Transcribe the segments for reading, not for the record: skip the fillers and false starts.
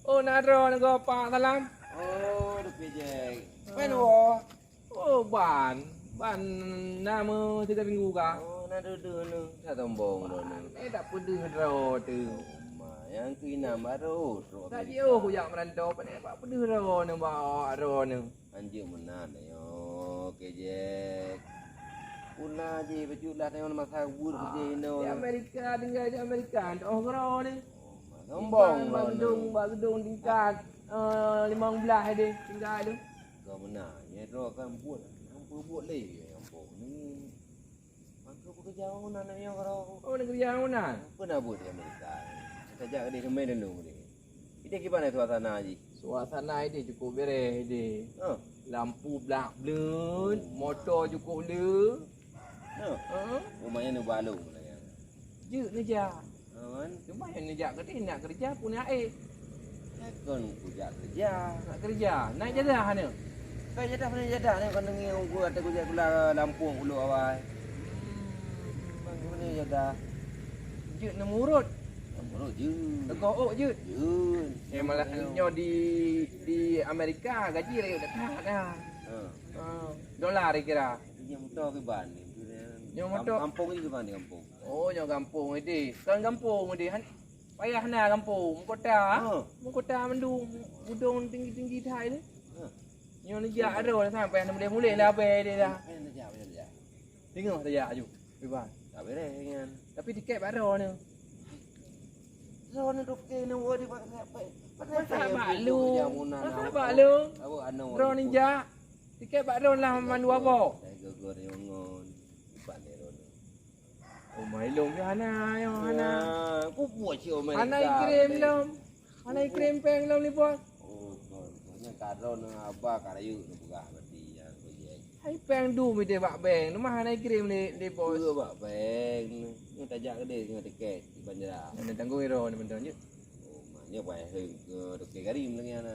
Oh naro nego pa salam. Oh, được cái gì? Main wo. Oh ban nama 3 minggu kah? Oh, nak duduk nu, tak tombong dah nu. Tak pedih ro tu. Yang kena baru. Tadi aku yang merantau pada apa pedih ro nu ba ro nu. Anjing menan yo, kejek. Puna je bejulah tengok masa bur je no. Di Amerika tinggal di Amerika. Oh ro ni. Tombong Bagedung tingkat 15 dia tinggal tu. Kau benar, nyero kan buat. Hampa buat leh hampa ni. Maka bekerja mana nak yang kau. Oh negeri yang mana? Pernah buat di Amerika. Sejak dia main dulu ni. Kita gimana suasana ji? Suasana dia cukup beres dia. Ha. Lampu belak belut, motor cukup le. Ha. Rumahnya nu balung lah ya. Je neja. Kan? Cuma yang neja kerja nak kerja punya air. Kan kerja kerja. Nak kerja, naik jadah ni. Kan jadah mana jadah ni kan dengar gua ada kerja kula Lampung ulu awal. Mana jadah? Je nak murut. Murut je. Tegok je. Je. Malah nyo di Amerika gaji lagi dekat dah. Ha. Dolar kira. Yang motor ke ban ni. Yang motor kampung ni ke ban ni kampung. Oh, yang kampung ni. Kan kampung ni. Payah nak kampung. Kota. Kota mendung. Budung tinggi-tinggi thai ni. Yang ni jak ada sampai nak boleh lah apa dia dah. Nak jak. Tengok dah jak ju. Bebas. Tak beres kan. Tapi tiket baru ni. Ron duk ke ni wo di apa? Pasal balu. Pasal balu. Apa anu. Ron ni jak. Tiket baru lah mandu apa? Saya gogor yang ngon. Ipan ni ron. Oh, mai long ke Hana, yo Hana. Ku buat si Amerika. Hana kirim lom. Hana kirim peng lom ni bos. Oh, nya karon apa karayu ni buka berarti ya projek. Hai peng du mi de bak beng. Nama Hana kirim ni bos. Dua bak beng. Ni tajak ke dia dengan tiket di bandara. Ada tanggung iro ni betul je. Oh, maknya baik ke duk ke garim lagi ana.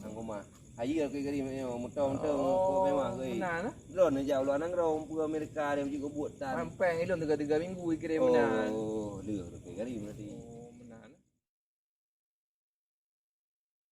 Angko mah. Haji ke garim ni motor ko memang ke. Benar lah. Ron ni jauh luar nang rom Amerika dia juga buat tan. Peng ilom 3 minggu kirim benar. Oh, leh duk ke garim berarti.